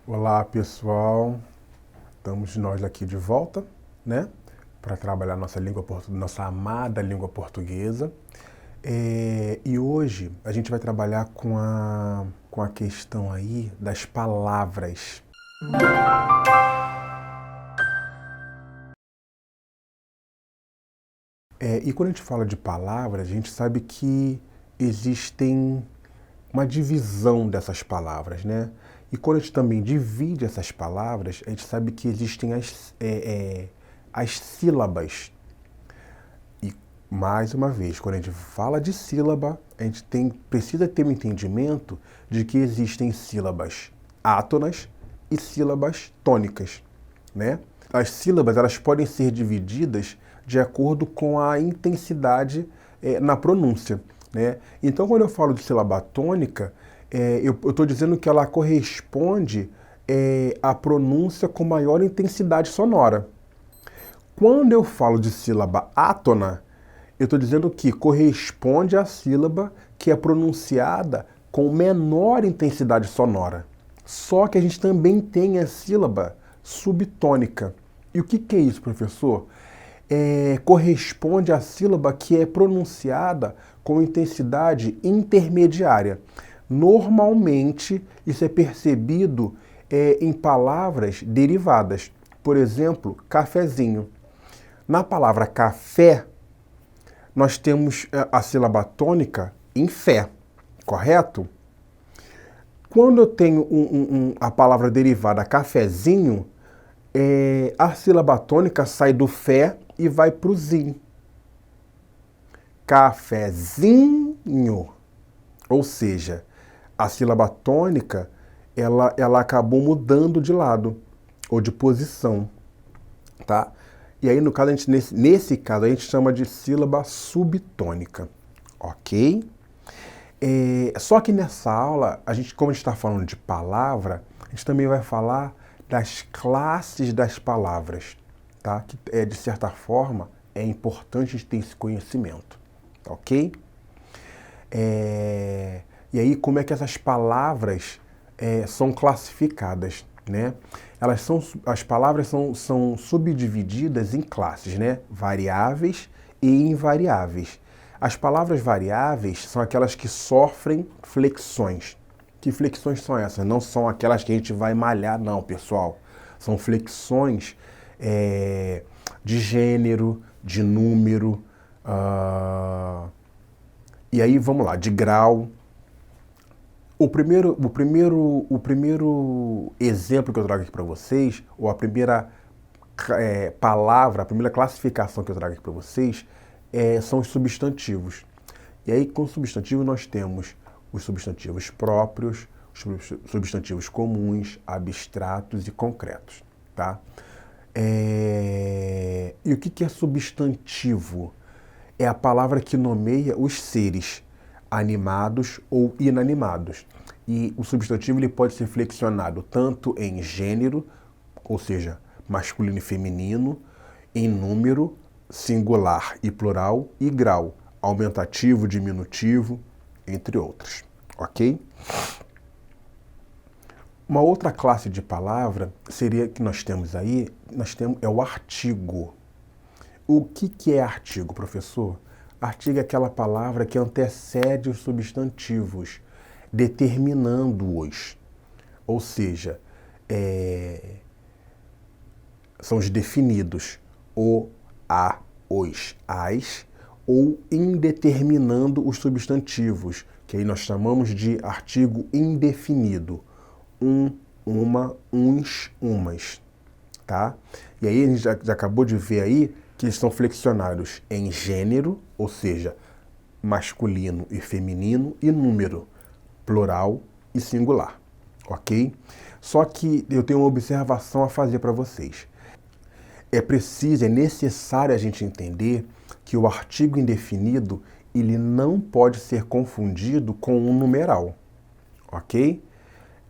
Olá pessoal, estamos nós aqui de volta, né? Para trabalhar nossa amada língua portuguesa. E hoje a gente vai trabalhar com a questão aí das palavras. E quando a gente fala de palavras, a gente sabe que existem uma divisão dessas palavras, né? E quando a gente também divide essas palavras, a gente sabe que existem as sílabas. E, mais uma vez, quando a gente fala de sílaba, a gente precisa ter um entendimento de que existem sílabas átonas e sílabas tônicas, né? As sílabas elas podem ser divididas de acordo com a intensidade na pronúncia, né? Então, quando eu falo de sílaba tônica, eu estou dizendo que ela corresponde à pronúncia com maior intensidade sonora. Quando eu falo de sílaba átona, eu estou dizendo que corresponde à sílaba que é pronunciada com menor intensidade sonora. Só que a gente também tem a sílaba subtônica. E o que é isso, professor? Corresponde à sílaba que é pronunciada com intensidade intermediária. Normalmente, isso é percebido em palavras derivadas. Por exemplo, cafezinho. Na palavra café, nós temos a sílaba tônica em fé, correto? Quando eu tenho a palavra derivada cafezinho, a sílaba tônica sai do fé e vai para o zin. Cafezinho. Ou seja, a sílaba tônica ela acabou mudando de lado ou de posição, tá? E aí, no caso, nesse caso, a gente chama de sílaba subtônica, ok? Só que nessa aula, como a gente está falando de palavra, a gente também vai falar das classes das palavras, tá? Que, de certa forma, é importante a gente ter esse conhecimento, ok? E aí, como é que essas palavras são classificadas, né? As palavras são subdivididas em classes, né? Variáveis e invariáveis. As palavras variáveis são aquelas que sofrem flexões. Que flexões são essas? Não são aquelas que a gente vai malhar, não, pessoal. São flexões de gênero, de número, e aí vamos lá, de grau. O primeiro exemplo que eu trago aqui para vocês, ou a primeira palavra, a primeira classificação que eu trago aqui para vocês, são os substantivos. E aí, com substantivo, nós temos os substantivos próprios, os substantivos comuns, abstratos e concretos, tá? E o que é substantivo? É a palavra que nomeia os seres animados ou inanimados. E o substantivo ele pode ser flexionado tanto em gênero, ou seja, masculino e feminino, em número, singular e plural, e grau, aumentativo, diminutivo, entre outros. Ok? Uma outra classe de palavra seria que nós temos aí, é o artigo. O que é artigo, professor? Artigo é aquela palavra que antecede os substantivos, determinando-os. Ou seja, são os definidos, o, a, os, as, ou indeterminando os substantivos, que aí nós chamamos de artigo indefinido. Uma, uns, umas. Tá? E aí a gente já acabou de ver aí que eles estão flexionados em gênero, ou seja, masculino e feminino, e número, plural e singular, ok? Só que eu tenho uma observação a fazer para vocês. É necessário a gente entender que o artigo indefinido ele não pode ser confundido com um numeral, ok?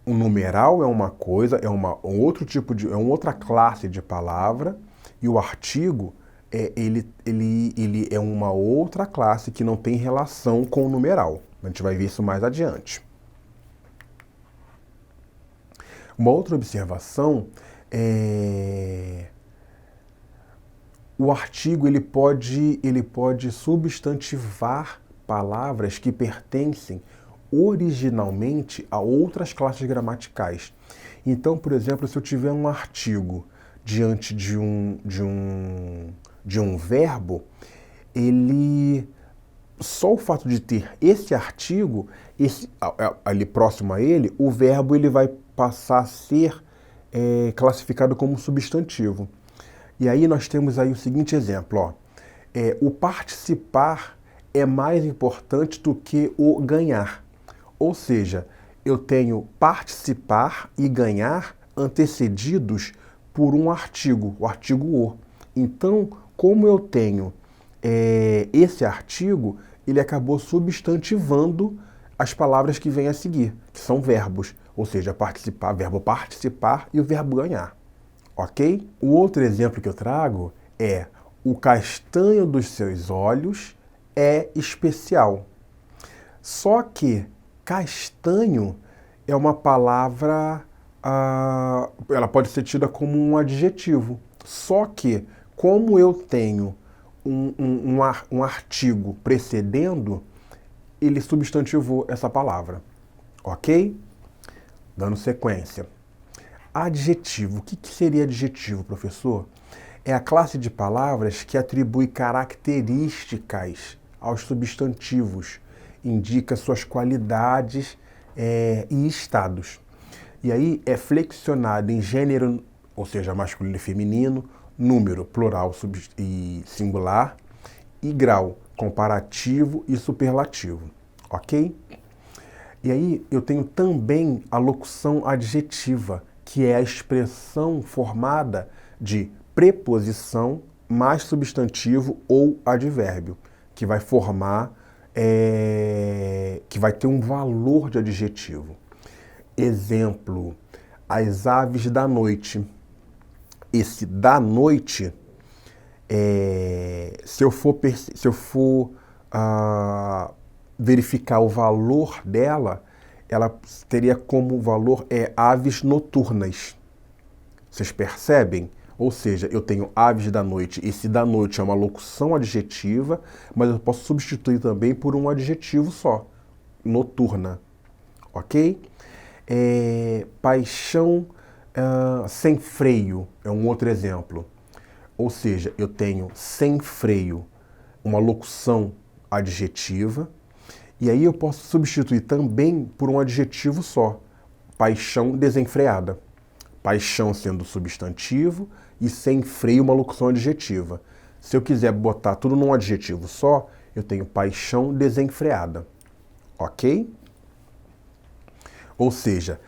O numeral é uma coisa, é uma outra classe de palavra, e o artigo ele é uma outra classe que não tem relação com o numeral. A gente vai ver isso mais adiante. Uma outra observação é o artigo ele pode substantivar palavras que pertencem originalmente a outras classes gramaticais. Então, por exemplo, se eu tiver um artigo diante de um verbo, só o fato de ter esse artigo, ali próximo a ele, o verbo ele vai passar a ser classificado como substantivo. E aí nós temos aí o seguinte exemplo, ó. O participar é mais importante do que o ganhar. Ou seja, eu tenho participar e ganhar antecedidos por um artigo, o artigo o. Então, como eu tenho esse artigo, ele acabou substantivando as palavras que vêm a seguir, que são verbos. Ou seja, participar, verbo participar e o verbo ganhar. Ok? O outro exemplo que eu trago é: o castanho dos seus olhos é especial. Só que castanho é uma palavra, ela pode ser tida como um adjetivo. Só que, como eu tenho um artigo precedendo, ele substantivou essa palavra. Ok? Dando sequência. Adjetivo. O que seria adjetivo, professor? É a classe de palavras que atribui características aos substantivos, indica suas qualidades e estados. E aí é flexionado em gênero, ou seja, masculino e feminino, número, plural e singular, e grau, comparativo e superlativo. Ok? E aí eu tenho também a locução adjetiva, que é a expressão formada de preposição mais substantivo ou advérbio, que vai formar, que vai ter um valor de adjetivo. Exemplo, as aves da noite. Esse da noite, se eu for verificar o valor dela, ela teria como valor aves noturnas. Vocês percebem? Ou seja, eu tenho aves da noite. Esse da noite é uma locução adjetiva, mas eu posso substituir também por um adjetivo só, noturna. Ok? Paixão sem freio é um outro exemplo. Ou seja, eu tenho sem freio, uma locução adjetiva, e aí eu posso substituir também por um adjetivo só, paixão desenfreada. Paixão sendo substantivo e sem freio uma locução adjetiva. Se eu quiser botar tudo num adjetivo só, eu tenho paixão desenfreada. Ok? Ou seja,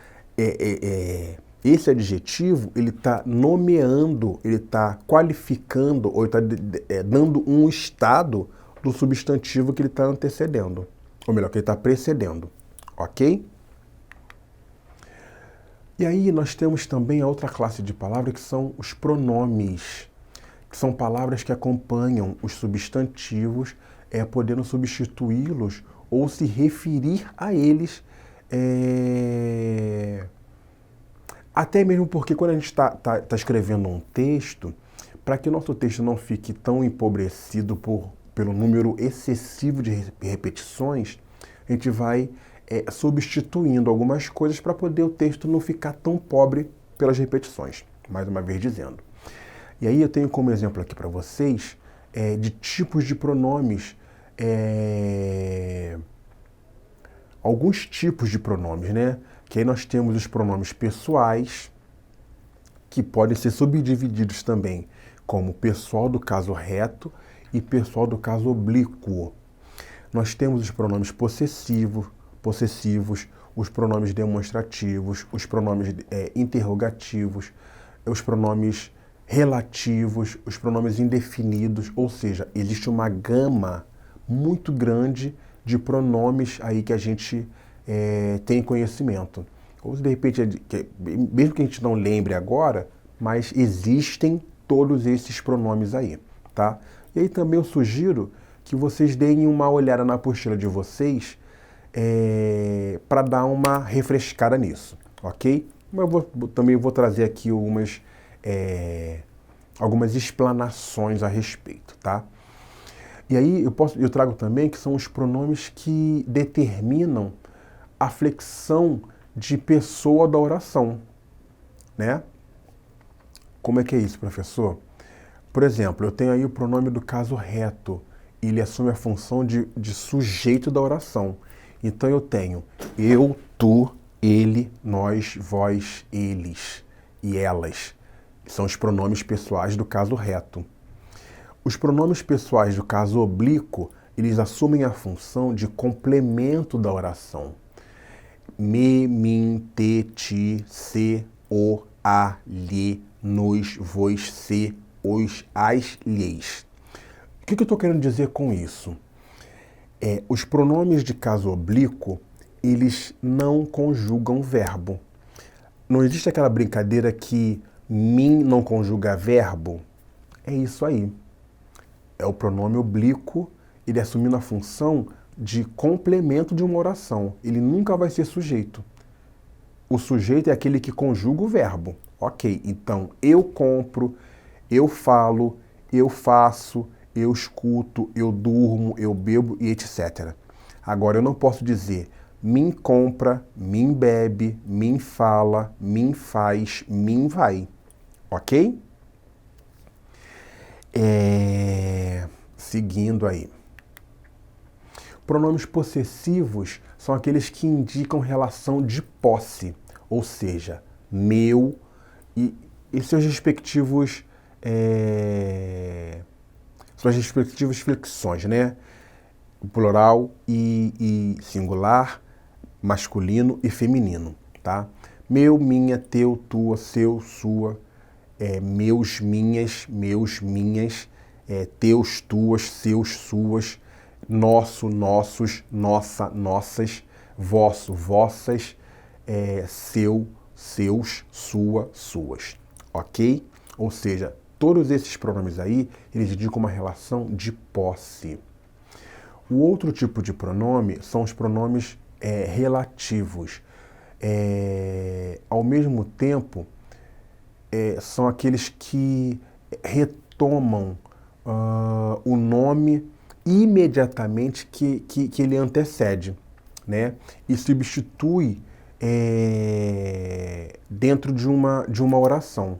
esse adjetivo ele está nomeando, ele está qualificando ou está dando um estado do substantivo que ele está antecedendo. Ou melhor, que ele está precedendo. Ok? E aí nós temos também a outra classe de palavras que são os pronomes, que são palavras que acompanham os substantivos, podendo substituí-los ou se referir a eles. Até mesmo porque quando a gente está escrevendo um texto, para que o nosso texto não fique tão empobrecido pelo número excessivo de repetições, a gente vai substituindo algumas coisas para poder o texto não ficar tão pobre pelas repetições, mais uma vez dizendo. E aí eu tenho como exemplo aqui para vocês de tipos de pronomes, alguns tipos de pronomes, né? Que aí nós temos os pronomes pessoais, que podem ser subdivididos também como pessoal do caso reto e pessoal do caso oblíquo. Nós temos os pronomes possessivos, os pronomes demonstrativos, os pronomes interrogativos, os pronomes relativos, os pronomes indefinidos, ou seja, existe uma gama muito grande de pronomes aí que a gente tem conhecimento. Ou de repente, mesmo que a gente não lembre agora, mas existem todos esses pronomes aí, tá? E aí também eu sugiro que vocês deem uma olhada na apostila de vocês para dar uma refrescada nisso, ok? Mas também vou trazer aqui algumas explanações a respeito, tá? E aí eu trago também que são os pronomes que determinam a flexão de pessoa da oração, né? Como é que é isso, professor? Por exemplo, eu tenho aí o pronome do caso reto. Ele assume a função de sujeito da oração. Então eu tenho eu, tu, ele, nós, vós, eles e elas. São os pronomes pessoais do caso reto. Os pronomes pessoais do caso oblíquo, eles assumem a função de complemento da oração. Me, mim, te, ti, se, o, a, lhe, nos, vos, se, os, as, lhes. O que eu estou querendo dizer com isso? Os pronomes de caso oblíquo, eles não conjugam verbo. Não existe aquela brincadeira que mim não conjuga verbo? É isso aí. É o pronome oblíquo, ele assumindo a função de complemento de uma oração. Ele nunca vai ser sujeito. O sujeito é aquele que conjuga o verbo. Ok, então eu compro, eu falo, eu faço, eu escuto, eu durmo, eu bebo e etc. Agora eu não posso dizer mim compra, mim bebe, mim fala, mim faz, mim vai. Ok? Seguindo aí. Pronomes possessivos são aqueles que indicam relação de posse, ou seja, meu e suas respectivas flexões, né? Plural e singular, masculino e feminino, tá? Meu, minha, teu, tua, seu, sua, meus, minhas, teus, tuas, seus, suas, nosso, nossos, nossa, nossas, vosso, vossas, seu, seus, sua, suas, ok? Ou seja, todos esses pronomes aí, eles indicam uma relação de posse. O outro tipo de pronome são os pronomes relativos. Ao mesmo tempo, são aqueles que retomam o nome imediatamente que ele antecede, né? E substitui dentro de uma oração.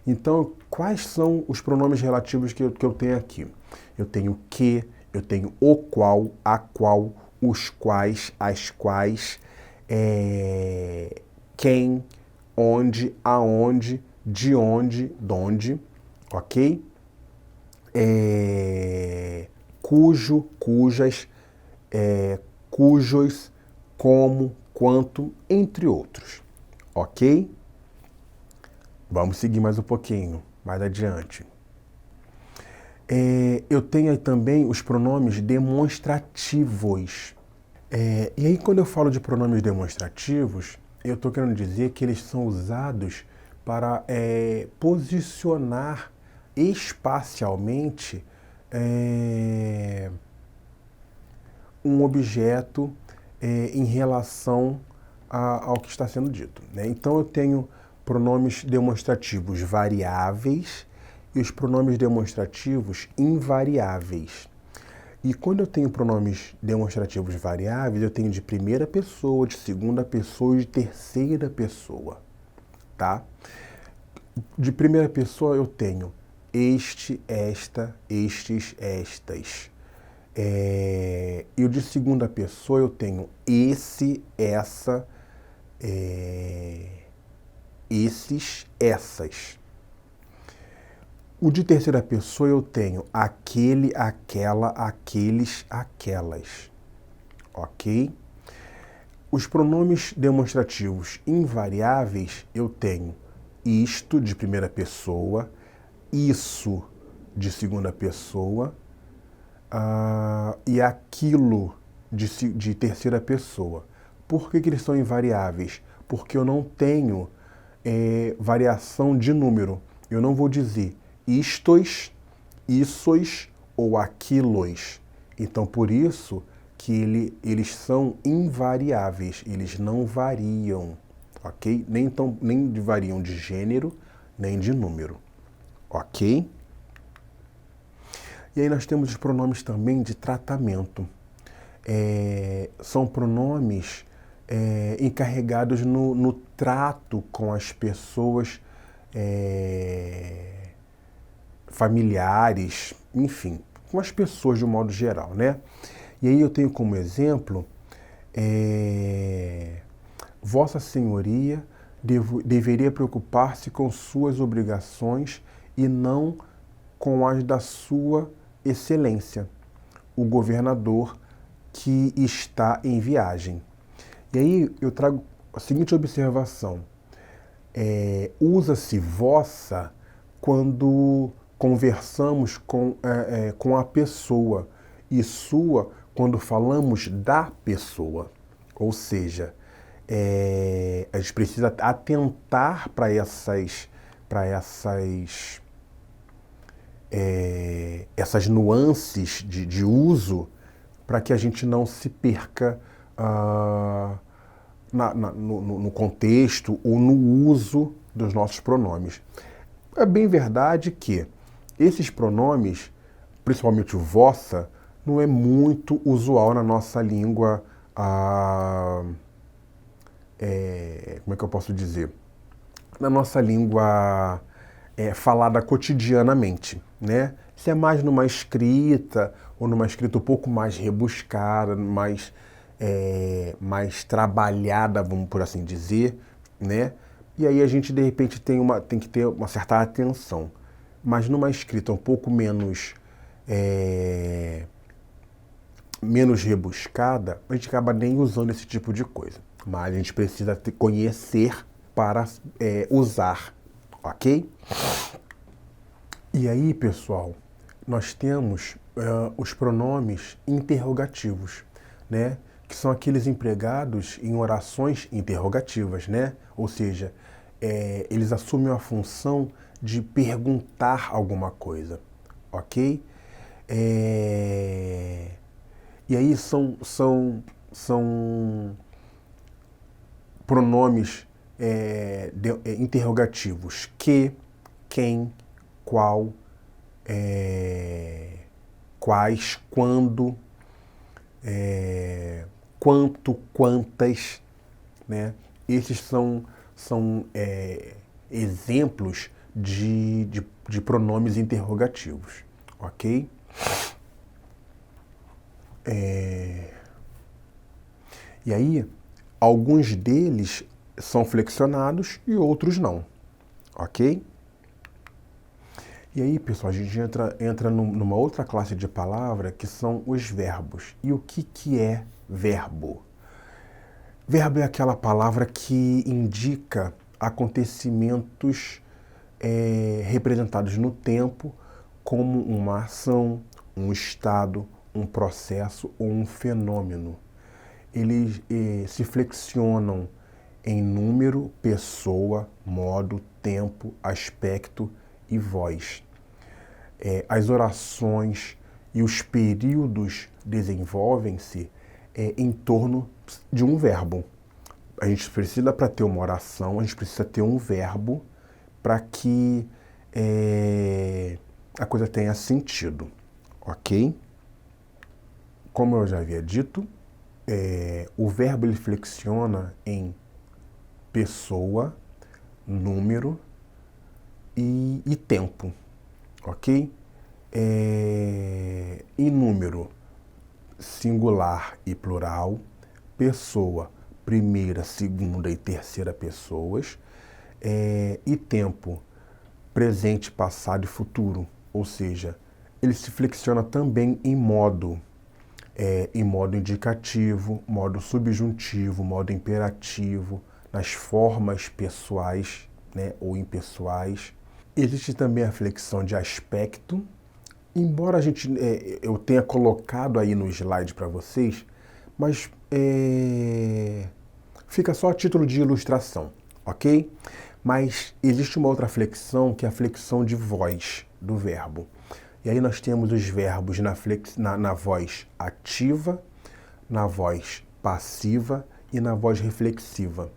Então, quais são os pronomes relativos que eu tenho aqui? Eu tenho que, eu tenho o qual, a qual, os quais, as quais, quem, onde, aonde, de onde, donde, ok? Cujo, cujas, cujos, como, quanto, entre outros, ok? Vamos seguir mais um pouquinho, mais adiante. Eu tenho aí também os pronomes demonstrativos. E aí, quando eu falo de pronomes demonstrativos, eu estou querendo dizer que eles são usados para posicionar espacialmente um objeto em relação ao que está sendo dito, né? Então eu tenho pronomes demonstrativos variáveis e os pronomes demonstrativos invariáveis. E quando eu tenho pronomes demonstrativos variáveis, eu tenho de primeira pessoa, de segunda pessoa e de terceira pessoa, tá? De primeira pessoa eu tenho este, esta, estes, estas. E o de segunda pessoa eu tenho esse, essa, esses, essas. O de terceira pessoa eu tenho aquele, aquela, aqueles, aquelas. Ok? Os pronomes demonstrativos invariáveis eu tenho isto de primeira pessoa, isso de segunda pessoa e aquilo de terceira pessoa. Por que eles são invariáveis? Porque eu não tenho variação de número. Eu não vou dizer istos, issos ou aquilos. Então, por isso que eles são invariáveis, eles não variam, ok? Nem variam de gênero, nem de número, ok? E aí nós temos os pronomes também de tratamento. São pronomes encarregados no trato com as pessoas familiares, enfim, com as pessoas de um modo geral, né? E aí eu tenho como exemplo, Vossa Senhoria deveria preocupar-se com suas obrigações e não com as da sua excelência, o governador que está em viagem. E aí eu trago a seguinte observação. Usa-se vossa quando conversamos com a pessoa e sua quando falamos da pessoa. Ou seja, a gente precisa atentar para essas nuances de uso para que a gente não se perca no contexto ou no uso dos nossos pronomes. É bem verdade que esses pronomes, principalmente o vossa, não é muito usual na nossa língua, como é que eu posso dizer? Na nossa língua falada cotidianamente, né? Isso é mais numa escrita, ou numa escrita um pouco mais rebuscada, mais trabalhada, vamos por assim dizer, né? E aí a gente, de repente, tem que ter uma certa atenção. Mas numa escrita um pouco menos rebuscada, a gente acaba nem usando esse tipo de coisa. Mas a gente precisa conhecer para usar, ok? E aí, pessoal, nós temos os pronomes interrogativos, né? Que são aqueles empregados em orações interrogativas, né? Ou seja, eles assumem a função de perguntar alguma coisa, ok? E aí são pronomes interrogativos: que, quem, qual, quais, quando, quanto, quantas, né? Esses são exemplos de pronomes interrogativos, ok? E aí, alguns deles são flexionados e outros não, ok? E aí, pessoal, a gente entra numa outra classe de palavra que são os verbos. E o que é verbo? Verbo é aquela palavra que indica acontecimentos representados no tempo como uma ação, um estado, um processo ou um fenômeno. Eles se flexionam em número, pessoa, modo, tempo, aspecto e voz. As orações e os períodos desenvolvem-se em torno de um verbo. A gente precisa, para ter uma oração, a gente precisa ter um verbo para que a coisa tenha sentido, ok? Como eu já havia dito, o verbo ele flexiona em pessoa, número e tempo, ok? Em número, singular e plural, pessoa, primeira, segunda e terceira pessoas, e tempo, presente, passado e futuro, ou seja, ele se flexiona também em modo indicativo, modo subjuntivo, modo imperativo, nas formas pessoais, né, ou impessoais. Existe também a flexão de aspecto. Embora eu tenha colocado aí no slide para vocês, mas fica só a título de ilustração, ok? Mas existe uma outra flexão, que é a flexão de voz do verbo. E aí nós temos os verbos na voz ativa, na voz passiva e na voz reflexiva.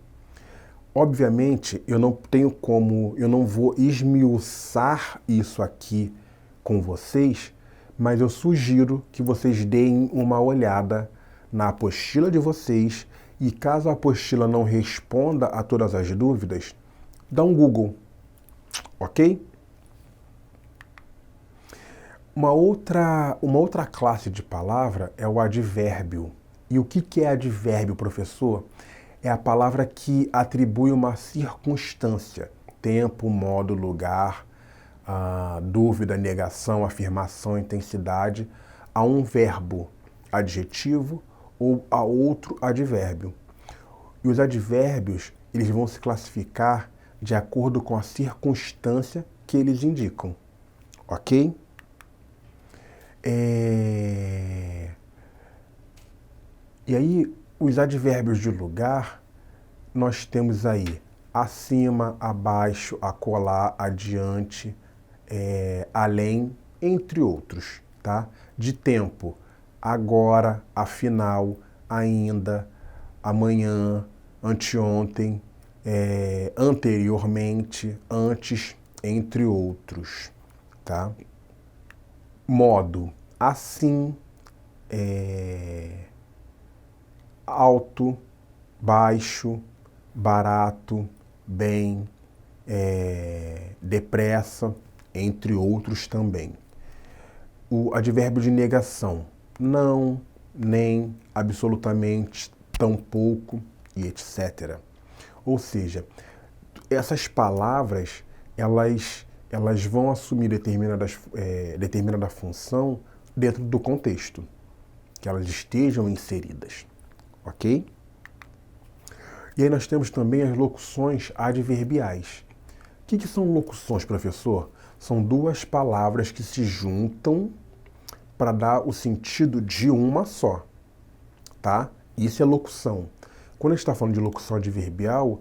Obviamente, eu não vou esmiuçar isso aqui com vocês, mas eu sugiro que vocês deem uma olhada na apostila de vocês e caso a apostila não responda a todas as dúvidas, dá um Google, ok? Uma outra classe de palavra é o advérbio. E o que é advérbio, professor? É a palavra que atribui uma circunstância, tempo, modo, lugar, dúvida, negação, afirmação, intensidade, a um verbo, adjetivo ou a outro advérbio. E os advérbios, eles vão se classificar de acordo com a circunstância que eles indicam, ok? E aí, os advérbios de lugar, nós temos aí acima, abaixo, acolá, adiante, além, entre outros, tá? De tempo, agora, afinal, ainda, amanhã, anteontem, anteriormente, antes, entre outros, tá? Modo, assim, alto, baixo, barato, bem, depressa, entre outros também. O advérbio de negação, não, nem, absolutamente, tampouco e etc. Ou seja, essas palavras, elas vão assumir determinada função dentro do contexto que elas estejam inseridas, ok? E aí nós temos também as locuções adverbiais. O que são locuções, professor? São duas palavras que se juntam para dar o sentido de uma só, tá? Isso é locução. Quando a gente está falando de locução adverbial,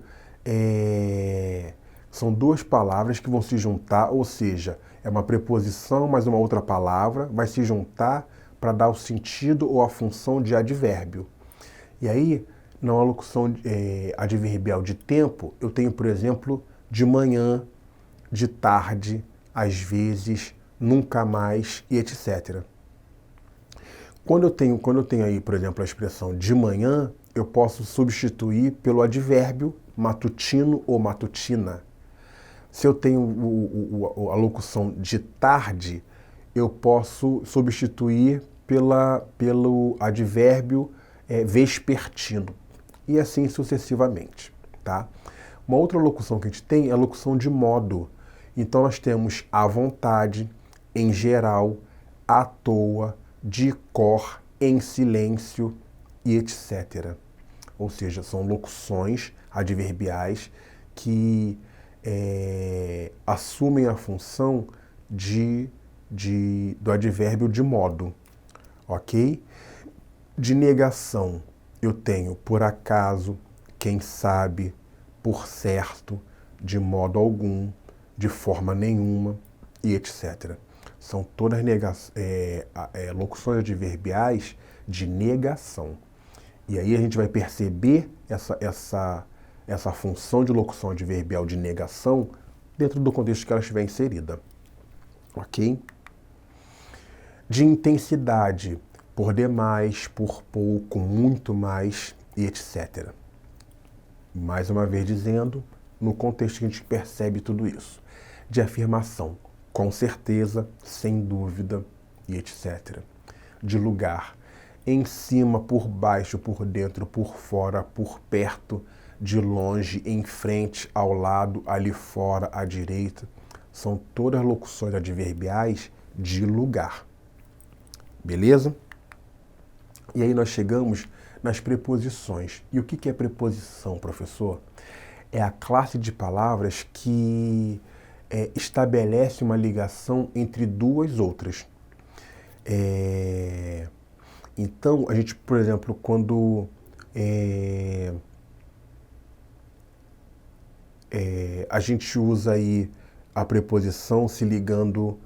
são duas palavras que vão se juntar, ou seja, é uma preposição mais uma outra palavra, vai se juntar para dar o sentido ou a função de advérbio. E aí, na locução adverbial de tempo, eu tenho, por exemplo, de manhã, de tarde, às vezes, nunca mais e etc. Quando eu tenho aí, por exemplo, a expressão de manhã, eu posso substituir pelo advérbio matutino ou matutina. Se eu tenho a locução de tarde, eu posso substituir pelo advérbio vespertino. E assim sucessivamente, tá? Uma outra locução que a gente tem é a locução de modo. Então nós temos à vontade, em geral, à toa, de cor, em silêncio e etc. Ou seja, são locuções adverbiais que assumem a função do advérbio de modo, ok? De negação, eu tenho por acaso, quem sabe, por certo, de modo algum, de forma nenhuma e etc. São todas locuções adverbiais de negação. E aí a gente vai perceber essa função de locução adverbial de negação dentro do contexto que ela estiver inserida. Ok? De intensidade, por demais, por pouco, muito mais e etc. Mais uma vez dizendo, no contexto que a gente percebe tudo isso. De afirmação, com certeza, sem dúvida e etc. De lugar, em cima, por baixo, por dentro, por fora, por perto, de longe, em frente, ao lado, ali fora, à direita. São todas locuções adverbiais de lugar. Beleza? E aí nós chegamos nas preposições. E o que é preposição, professor? É a classe de palavras que estabelece uma ligação entre duas outras. Então, a gente, por exemplo, quando a gente usa aí a preposição se ligando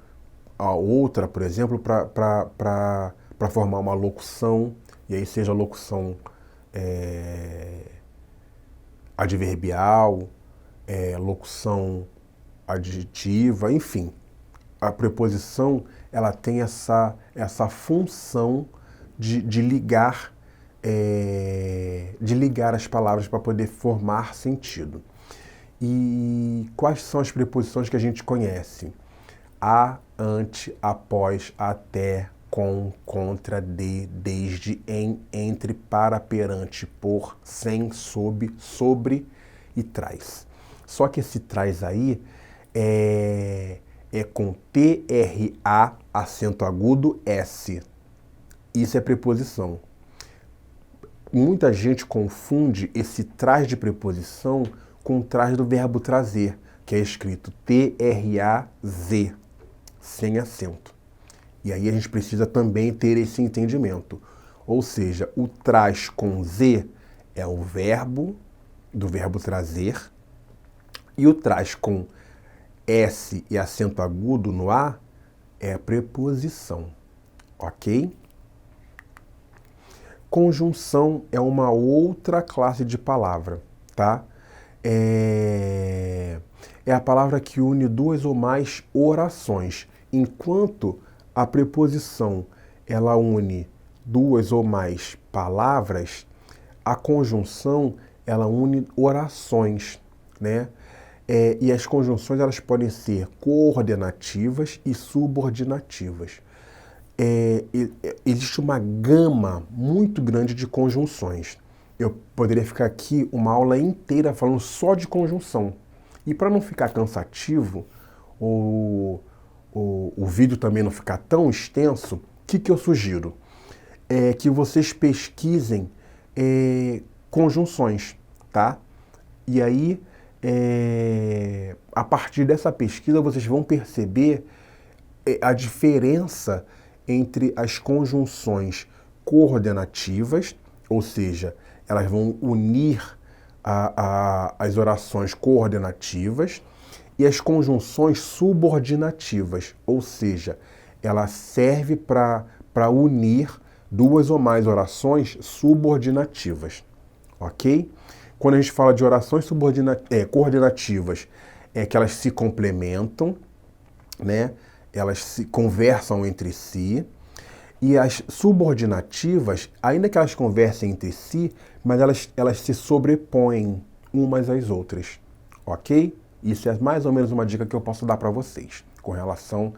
a outra, por exemplo, para formar uma locução, e aí seja a locução adverbial, locução adjetiva, enfim. A preposição, ela tem essa função de ligar as palavras para poder formar sentido. E quais são as preposições que a gente conhece? A, ante, após, até, com, contra, de, desde, em, entre, para, perante, por, sem, sob, sobre e traz. Só que esse traz aí é com T-R-A, acento agudo, S. Isso é preposição. Muita gente confunde esse traz de preposição com o traz do verbo trazer, que é escrito T-R-A-Z, sem acento. E aí a gente precisa também ter esse entendimento. Ou seja, o traz com Z é o verbo, do verbo trazer, e o traz com S e acento agudo no A é a preposição, ok? Conjunção é uma outra classe de palavra, tá? É a palavra que une duas ou mais orações. Enquanto a preposição ela une duas ou mais palavras, a conjunção ela une orações, né? E as conjunções elas podem ser coordenativas e subordinativas. Existe uma gama muito grande de conjunções. Eu poderia ficar aqui uma aula inteira falando só de conjunção. E para não ficar cansativo, o vídeo também não ficar tão extenso, o que eu sugiro? É que vocês pesquisem conjunções, tá? E aí, a partir dessa pesquisa, vocês vão perceber a diferença entre as conjunções coordenativas, ou seja, elas vão unir as orações coordenativas, e as conjunções subordinativas, ou seja, ela serve para unir duas ou mais orações subordinativas, ok? Quando a gente fala de orações coordenativas, é que elas se complementam, né? Elas se conversam entre si, e as subordinativas, ainda que elas conversem entre si, mas elas se sobrepõem umas às outras, ok? Isso é mais ou menos uma dica que eu posso dar para vocês com relação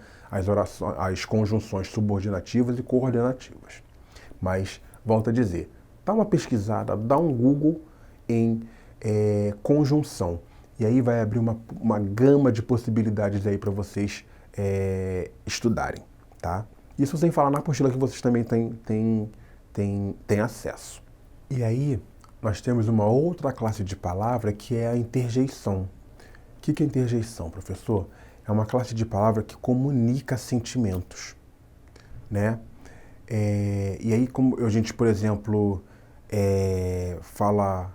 às conjunções subordinativas e coordenativas. Mas, volto a dizer, dá uma pesquisada, dá um Google em conjunção, e aí vai abrir uma gama de possibilidades aí para vocês estudarem, tá? Isso sem falar na apostila que vocês também têm acesso. E aí, nós temos uma outra classe de palavra que é a interjeição. O que é interjeição, professor? É uma classe de palavra que comunica sentimentos, né? E aí, como a gente, por exemplo, fala,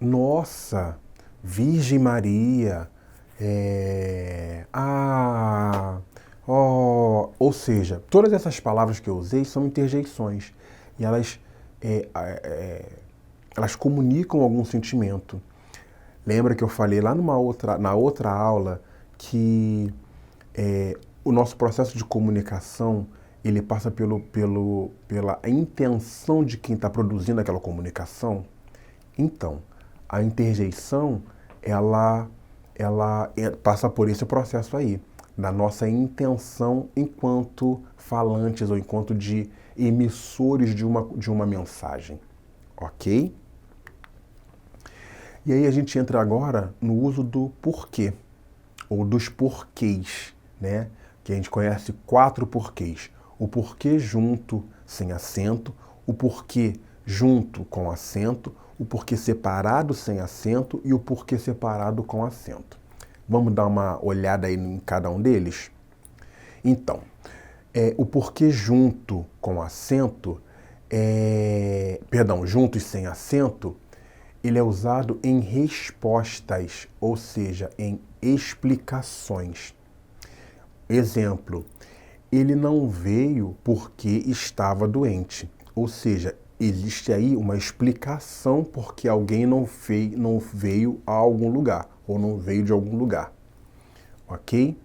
nossa, Virgem Maria, ou seja, todas essas palavras que eu usei são interjeições e elas comunicam algum sentimento. Lembra que eu falei lá na outra aula que o nosso processo de comunicação ele passa pela intenção de quem está produzindo aquela comunicação? Então, a interjeição ela passa por esse processo aí, da nossa intenção enquanto falantes ou enquanto de emissores de uma mensagem, ok? E aí a gente entra agora no uso do porquê, ou dos porquês, né? Que a gente conhece 4 porquês. O porquê junto, sem acento, o porquê junto com acento, o porquê separado sem acento e o porquê separado com acento. Vamos dar uma olhada aí em cada um deles? Então, o porquê junto com acento, junto e sem acento, ele é usado em respostas, ou seja, em explicações. Exemplo, ele não veio porque estava doente. Ou seja, existe aí uma explicação porque alguém não veio a algum lugar, ou não veio de algum lugar, ok?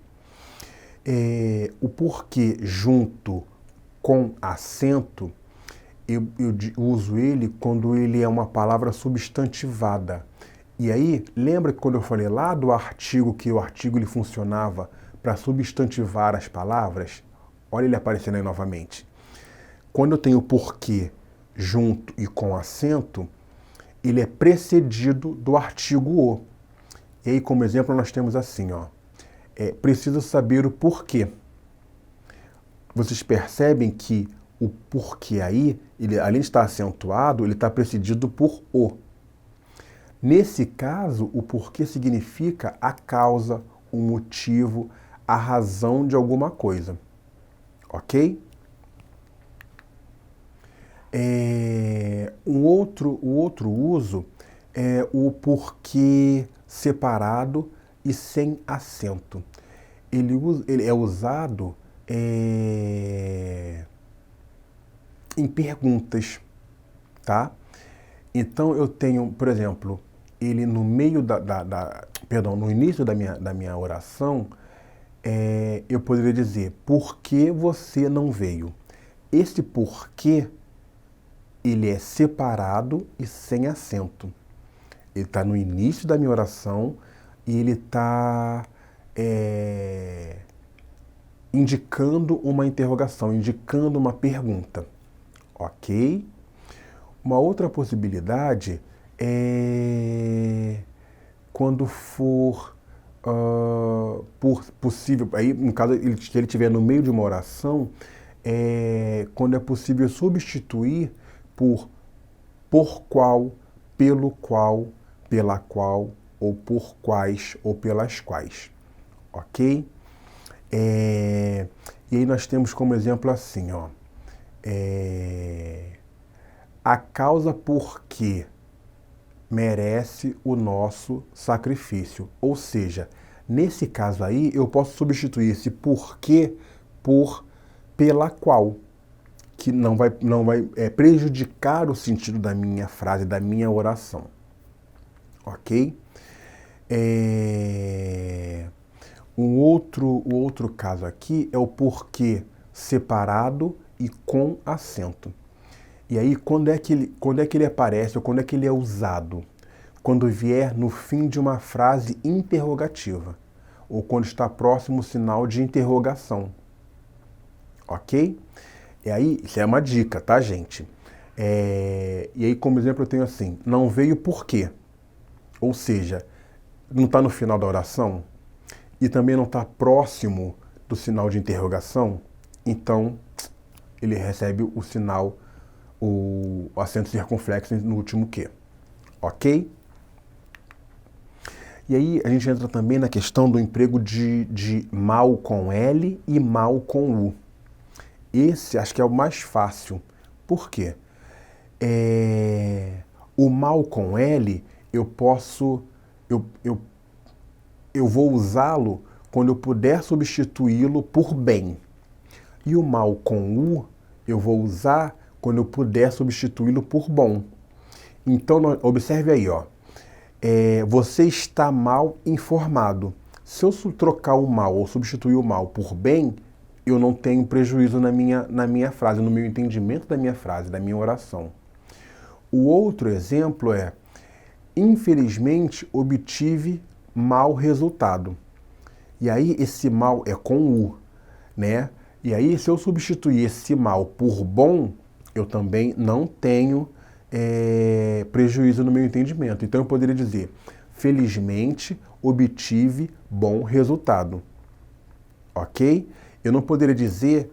O porquê junto com acento, eu uso ele quando ele é uma palavra substantivada. E aí, lembra que quando eu falei lá do artigo, que o artigo ele funcionava para substantivar as palavras? Olha ele aparecendo aí novamente. Quando eu tenho porquê junto e com acento, ele é precedido do artigo o. E aí, como exemplo, nós temos assim, ó. Preciso saber o porquê. Vocês percebem que o porquê aí, ele, além de estar acentuado, ele está precedido por o. Nesse caso, o porquê significa a causa, o motivo, a razão de alguma coisa. Ok? O outro uso é o porquê separado e sem acento. Ele é usado em perguntas, tá? Então eu tenho, por exemplo, ele no meio no início da minha oração, eu poderia dizer, por que você não veio? Esse porquê, ele é separado e sem acento. Ele está no início da minha oração e ele está indicando uma interrogação, indicando uma pergunta. Ok? Uma outra possibilidade é quando for possível, aí no caso se ele estiver no meio de uma oração, quando é possível substituir por qual, pelo qual, pela qual, ou por quais, ou pelas quais. Ok? E aí nós temos como exemplo assim, ó. A causa por que merece o nosso sacrifício. Ou seja, nesse caso aí, eu posso substituir esse porquê por pela qual, que não vai prejudicar o sentido da minha frase, da minha oração. Ok? O outro caso aqui é o porquê separado e com acento. E aí, quando é que ele aparece, ou quando é que ele é usado? Quando vier no fim de uma frase interrogativa, ou quando está próximo o sinal de interrogação. Ok? E aí, isso é uma dica, tá, gente? E aí, como exemplo, eu tenho assim, não veio por quê? Ou seja, não está no final da oração e também não está próximo do sinal de interrogação, então ele recebe o sinal, o acento circunflexo no último Q. Ok? E aí a gente entra também na questão do emprego de mal com L e mal com U. Esse acho que é o mais fácil. Por quê? O mal com L eu posso... Eu vou usá-lo quando eu puder substituí-lo por bem. E o mal com U eu vou usar quando eu puder substituí-lo por bom. Então, observe aí, ó. Você está mal informado. Se eu trocar o mal ou substituir o mal por bem, eu não tenho prejuízo na minha frase, no meu entendimento da minha frase, da minha oração. O outro exemplo é, infelizmente, obtive mau resultado. E aí esse mal é com U, né? E aí se eu substituir esse mal por bom, eu também não tenho prejuízo no meu entendimento. Então eu poderia dizer, felizmente obtive bom resultado. Ok? Eu não poderia dizer,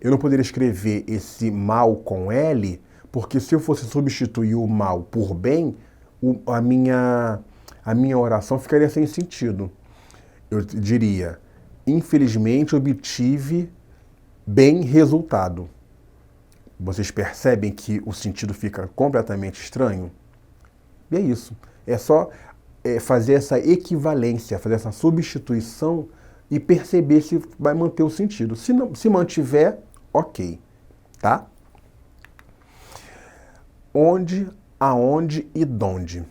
eu não poderia escrever esse mal com L, porque se eu fosse substituir o mal por bem, a minha oração ficaria sem sentido. Eu diria, infelizmente obtive bem resultado. Vocês percebem que o sentido fica completamente estranho? E é isso. É só fazer essa equivalência, fazer essa substituição e perceber se vai manter o sentido. Se mantiver, ok. Tá? onde, aonde e donde.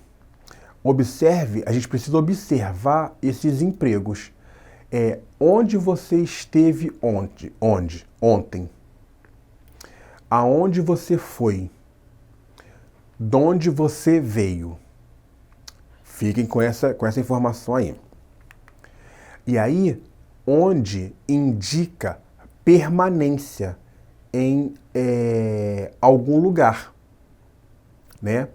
Observe, a gente precisa observar esses empregos. Onde você esteve ontem? Aonde você foi? De onde você veio? Fiquem com essa informação aí. E aí, onde indica permanência em algum lugar, né?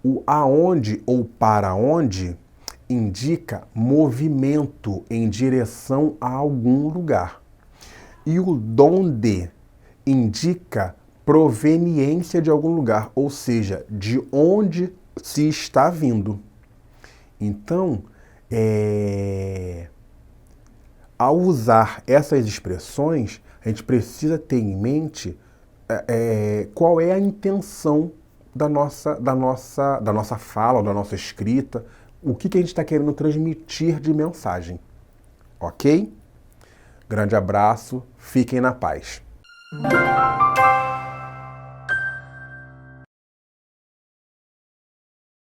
O aonde ou para onde indica movimento em direção a algum lugar. E o donde indica proveniência de algum lugar, ou seja, de onde se está vindo. Então, ao usar essas expressões, a gente precisa ter em mente qual é a intenção da nossa fala, da nossa escrita, o que a gente está querendo transmitir de mensagem. Ok? Grande abraço, fiquem na paz.